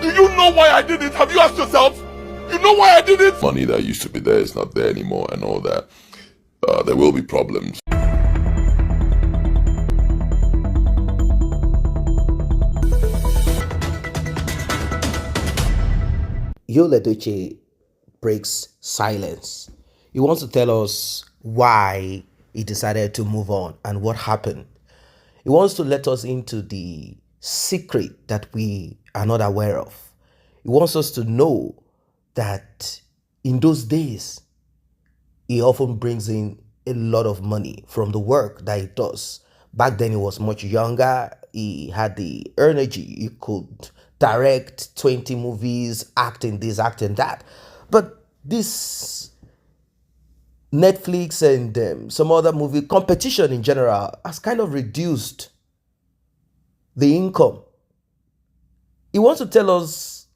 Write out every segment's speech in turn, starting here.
Do you know why I did it? Have you asked yourself? You know why I did it? Money that used to be there is not there anymore and all that. There will be problems. Edochie breaks silence. He wants to tell us why he decided to move on and what happened. He wants to let us into the secret that we are not aware of. He wants us to know that in those days, he often brings in a lot of money from the work that he does. Back then, he was much younger. He had the energy. He could direct 20 movies, acting this, acting that. But this Netflix and some other movie competition in general has kind of reduced the income. He wants to tell us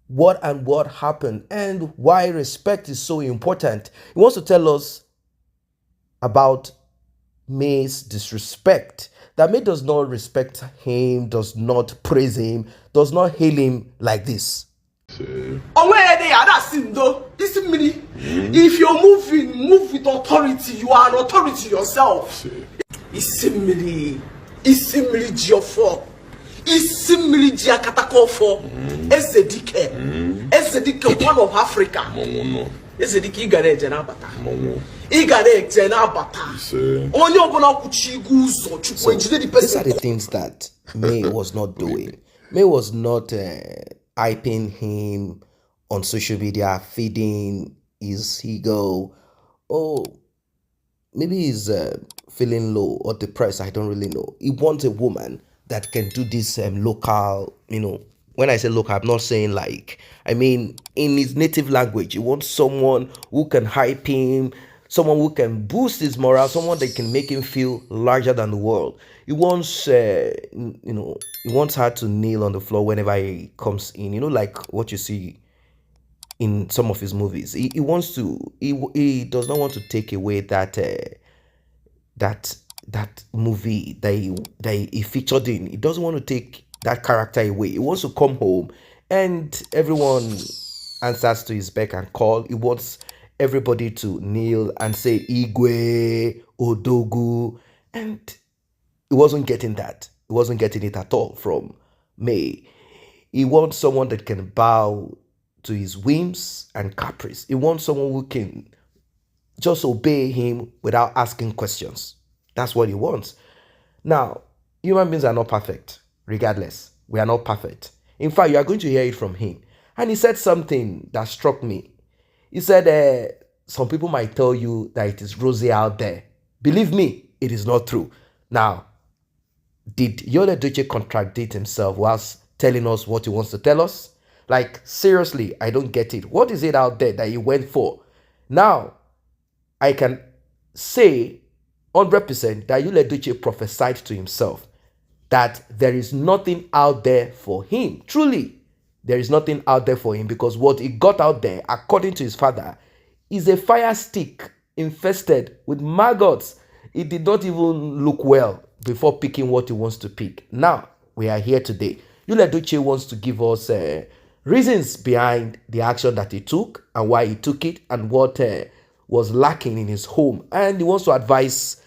what happened and why respect is so important. He wants to tell us about May's disrespect. That May does not respect him, does not praise him, does not hail him like this. If you're moving, move with authority. You are an authority yourself. Isimili Giofo. Isimili Giakatakofo. Ezedike. Ezedike, one of Africa. Ezedike Igare Janabata. Igare Janabata. These are the things that May was not doing. May was not hyping him on social media, feeding his ego. Oh, maybe he's feeling low or depressed. I don't really know. He wants a woman that can do this local, when I say local, I'm not saying I mean in his native language. He wants someone who can hype him, someone who can boost his morale, someone that can make him feel larger than the world. He wants, he wants her to kneel on the floor whenever he comes in. Like what you see in some of his movies. He wants to. He does not want to take away that movie that he featured in. He doesn't want to take that character away. He wants to come home and everyone answers to his beck and call. He wants everybody to kneel and say Igwe, Odogu, and he wasn't getting that. He wasn't getting it at all from May. He wants someone that can bow to his whims and caprice. He wants someone who can just obey him without asking questions. That's what he wants. Now, human beings are not perfect, regardless. We are not perfect. In fact, you are going to hear it from him. And he said something that struck me. He said, some people might tell you that it is rosy out there. Believe me, it is not true. Now, did Edochie contradict himself whilst telling us what he wants to tell us? Seriously, I don't get it. What is it out there that he went for? Now, I can say 100% that Edochie prophesied to himself that there is nothing out there for him. Truly, there is nothing out there for him, because what he got out there, according to his father, is a fire stick infested with maggots. It did not even look well before picking what he wants to pick. Now, we are here today. Edochie wants to give us reasons behind the action that he took and why he took it and what was lacking in his home. And he wants to advise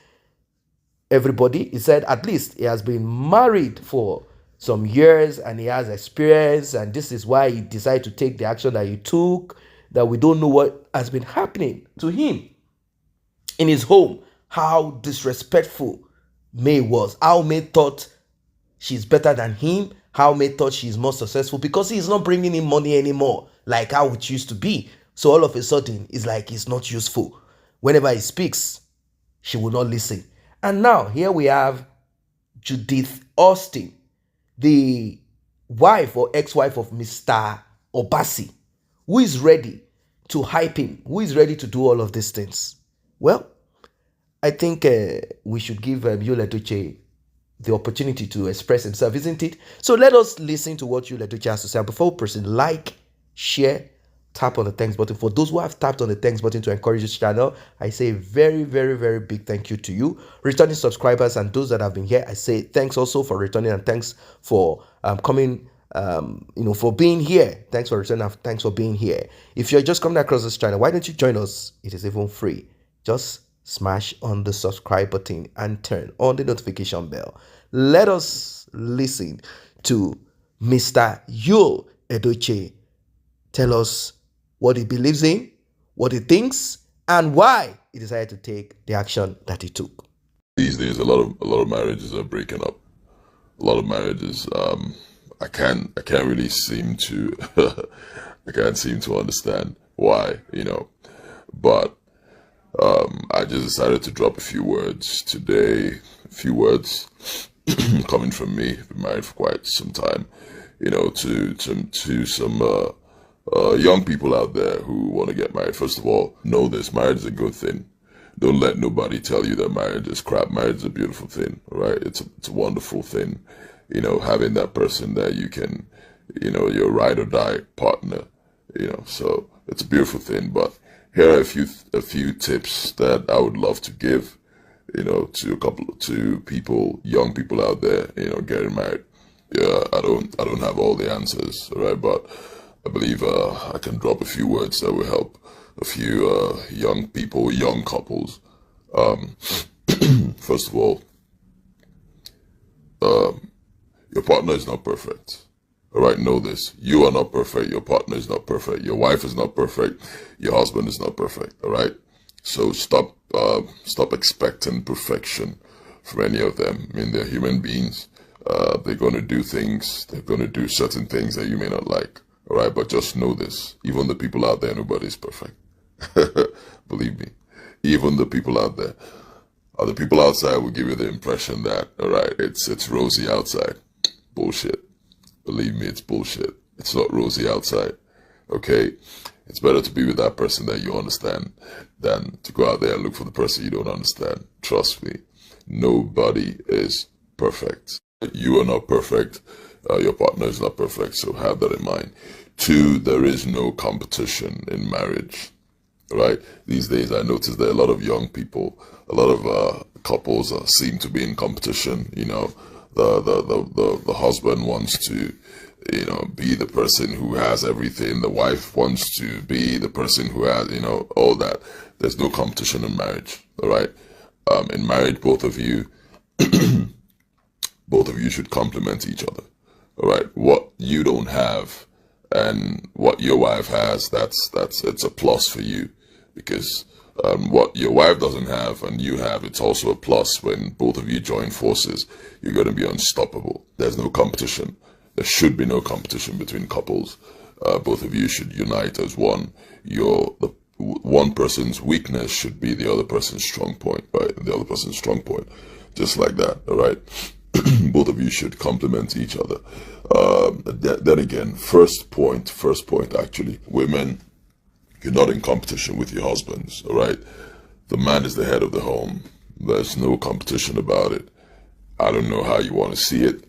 everybody. He said at least he has been married for some years and he has experience, and this is why he decided to take the action that he took, that we don't know what has been happening to him in his home, how disrespectful May was, how May thought she's better than him, how May thought she's more successful because he's not bringing in money anymore like how it used to be. So all of a sudden, it's like he's not useful. Whenever he speaks, she will not listen. And now here we have Judith Austin, the wife or ex-wife of Mr. Obasi, who is ready to hype him, who is ready to do all of these things. Well, I think we should give Edochie the opportunity to express himself, isn't it? So let us listen to what Edochie has to say. And before we proceed, like, share, tap on the thanks button. For those who have tapped on the thanks button to encourage this channel, I say a very, very, very big thank you to you. Returning subscribers and those that have been here, I say thanks also for returning, and thanks for coming for being here. Thanks for returning. Thanks for being here. If you're just coming across this channel, why don't you join us? It is even free. Just smash on the subscribe button and turn on the notification bell. Let us listen to Mr. Yul Edochie tell us what he believes in, what he thinks, and why he decided to take the action that he took. These days, a lot of marriages are breaking up. A lot of marriages, I can't really seem to, I can't seem to understand why, but I just decided to drop a few words today, a few words coming from me. I've been married for quite some time, to some young people out there who want to get married. First of all, know this: marriage is a good thing. Don't let nobody tell you that marriage is crap. Marriage is a beautiful thing, right? It's a wonderful thing, having that person that you can, your ride or die partner, so it's a beautiful thing. But here are a few tips that I would love to give, to people, young people out there, getting married. Yeah, I don't have all the answers, right? But I believe I can drop a few words that will help a few young people, young couples. First of all, your partner is not perfect. All right, know this: you are not perfect. Your partner is not perfect. Your wife is not perfect. Your husband is not perfect. All right, so stop expecting perfection from any of them. I mean, they're human beings. They're going to do things. They're going to do certain things that you may not like. All right, but just know this: even the people out there, nobody's perfect. Believe me, even the people out there. The people outside will give you the impression that, all right, it's rosy outside. Bullshit. Believe me, it's bullshit. It's not rosy outside. Okay? It's better to be with that person that you understand than to go out there and look for the person you don't understand. Trust me. Nobody is perfect. You are not perfect. Your partner is not perfect. So have that in mind. 2, there is no competition in marriage. Right? These days, I notice that a lot of young people, a lot of couples seem to be in competition. The husband wants to, be the person who has everything. The wife wants to be the person who has, all that. There's no competition in marriage. All right. In marriage, both of you should complement each other. All right. What you don't have and what your wife has, it's a plus for you, because what your wife doesn't have and you have, it's also a plus. When both of you join forces, you're going to be unstoppable. There's no competition. There should be no competition between couples. Both of you should unite as one. One person's weakness should be the other person's strong point, right? The other person's strong point, just like that. All right. Both of you should complement each other. Then again, first point actually, women, you're not in competition with your husbands, all right? The man is the head of the home. There's no competition about it. I don't know how you want to see it,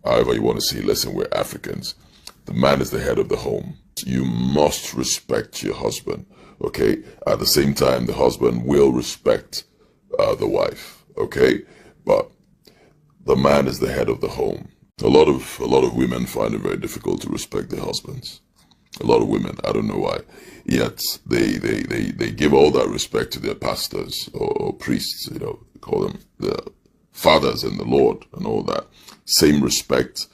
however you want to see it. Listen, we're Africans. The man is the head of the home. You must respect your husband, okay? At the same time, the husband will respect the wife, okay? But the man is the head of the home. A lot of women find it very difficult to respect their husbands. A lot of women, I don't know why. Yet they give all that respect to their pastors or priests, call them the fathers in the Lord and all that. Same respect.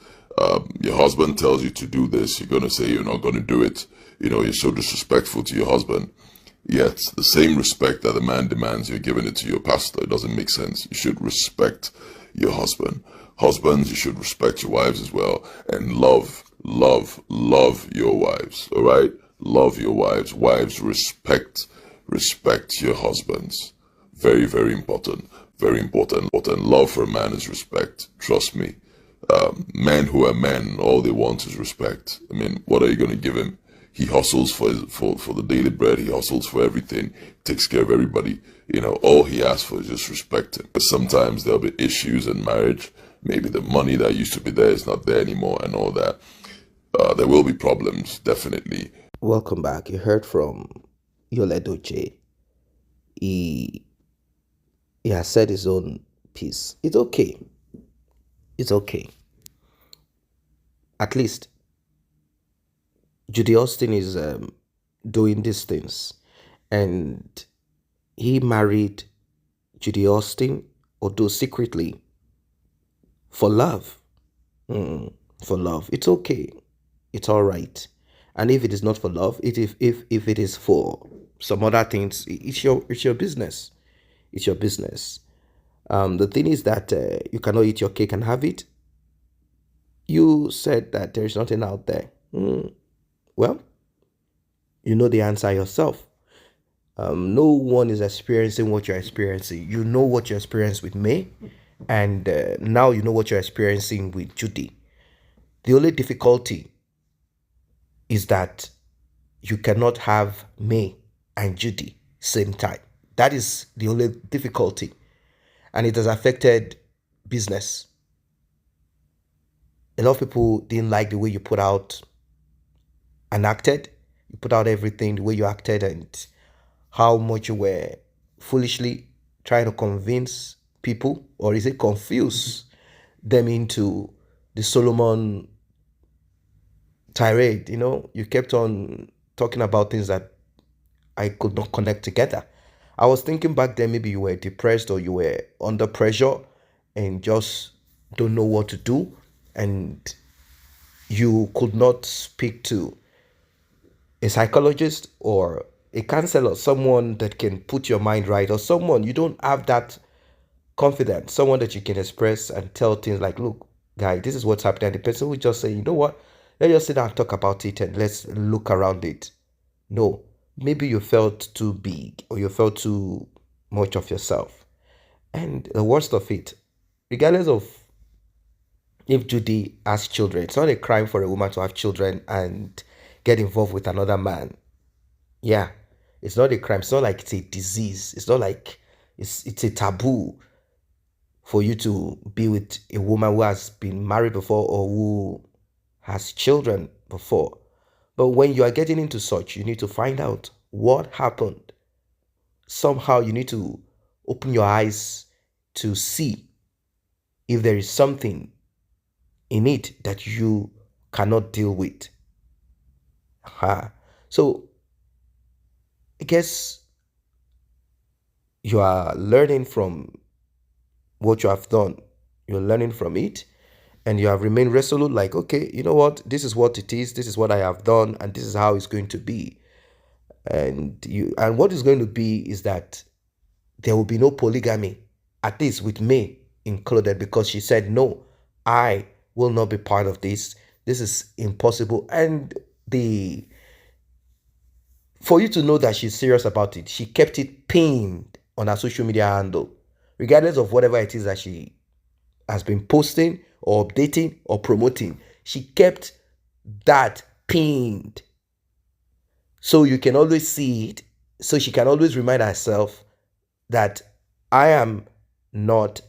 Your husband tells you to do this, you're going to say you're not going to do it. You're so disrespectful to your husband. Yet the same respect that the man demands, you're giving it to your pastor. It doesn't make sense. You should respect your husband. Husbands, you should respect your wives as well, and love your wives. All right, love your wives. Wives, respect your husbands. Very, very important. Very important. Love for a man is respect. Trust me. Men who are men, all they want is respect. I mean, what are you going to give him? He hustles for the daily bread. He hustles for everything. Takes care of everybody. All he asks for is just respect him. But sometimes there'll be issues in marriage. Maybe the money that used to be there is not there anymore and all that. There will be problems, definitely. Welcome back. You heard from Edochie. He has said his own piece. It's okay. It's okay. At least Judy Austin is doing these things, and he married Judy Austin, although secretly, for love. For love, it's okay, it's all right. And if it is not for love, if it is for some other things, it's your business. It's your business. The thing is that you cannot eat your cake and have it. You said that there is nothing out there. Well, you know the answer yourself. No one is experiencing what you're experiencing. You know what you experienced with May, and now you know what you're experiencing with Judy. The only difficulty is that you cannot have May and Judy same time. That is the only difficulty, and it has affected business. A lot of people didn't like the way you put out and acted. You put out everything, the way you acted, and how much you were foolishly trying to convince people, or is it confuse them into the Solomon tirade. You kept on talking about things that I could not connect together. I was thinking back then, maybe you were depressed or you were under pressure and just don't know what to do, and you could not speak to a psychologist or a counselor, someone that can put your mind right, or someone you don't have that confidence, someone that you can express and tell things like, look, guy, this is what's happening. And the person will just say, you know what? Let's just sit down and talk about it and let's look around it. No, maybe you felt too big or you felt too much of yourself. And the worst of it, regardless of if Judy has children, it's not a crime for a woman to have children and get involved with another man. Yeah, it's not a crime. It's not like it's a disease. It's not like it's a taboo for you to be with a woman who has been married before or who has children before. But when you are getting into such, you need to find out what happened. Somehow you need to open your eyes to see if there is something in it that you cannot deal with. So I guess you are learning from what you have done. You're learning from it, and you have remained resolute, like, okay, you know what, this is what it is, this is what I have done, and this is how it's going to be. And what is going to be is that there will be no polygamy, at least with me included, because she said, no, I will not be part of this. This is impossible. And for you to know that she's serious about it, she kept it pinned on her social media handle, regardless of whatever it is that she has been posting or updating or promoting. She kept that pinned so you can always see it, so she can always remind herself that I am not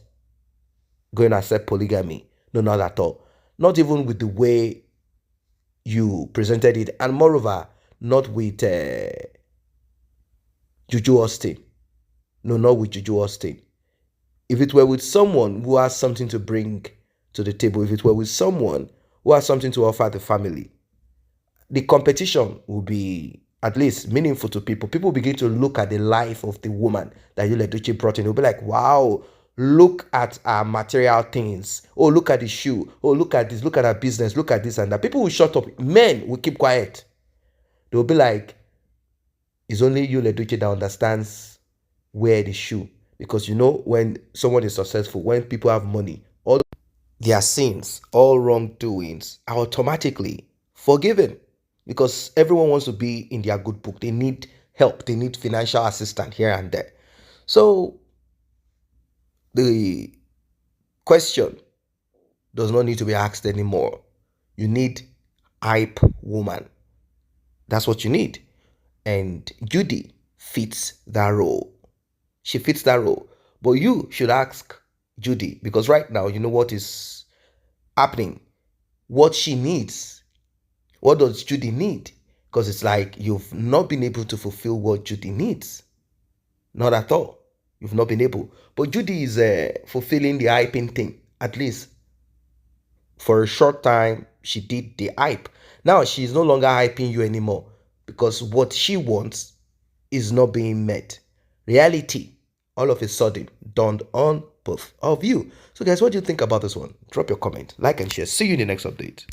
going to accept polygamy. No, not at all. Not even with the way you presented it, and moreover, not with Juju Austin. No, not with Juju Austin. If it were with someone who has something to bring to the table, if it were with someone who has something to offer the family, the competition will be at least meaningful to people. People begin to look at the life of the woman that Edochie brought in. They'll be like, wow, look at our material things. Oh, look at the shoe. Oh, look at this. Look at our business. Look at this and that. People will shut up. Men will keep quiet. They'll be like, it's only Edochie that understands where the shoe. Because when someone is successful, when people have money, all their sins, all wrongdoings are automatically forgiven, because everyone wants to be in their good book. They need help. They need financial assistance here and there. So the question does not need to be asked anymore. You need hype woman. That's what you need. And Judy fits that role. She fits that role. But you should ask Judy, because right now, you know what is happening, what she needs. What does Judy need? Because it's like you've not been able to fulfill what Judy needs. Not at all. You've not been able. But Judy is fulfilling the hyping thing, at least for a short time, she did the hype. Now she's no longer hyping you anymore because what she wants is not being met. Reality all of a sudden dawned on both of you. So guys, what do you think about this one? Drop your comment, like and share. See you in the next update.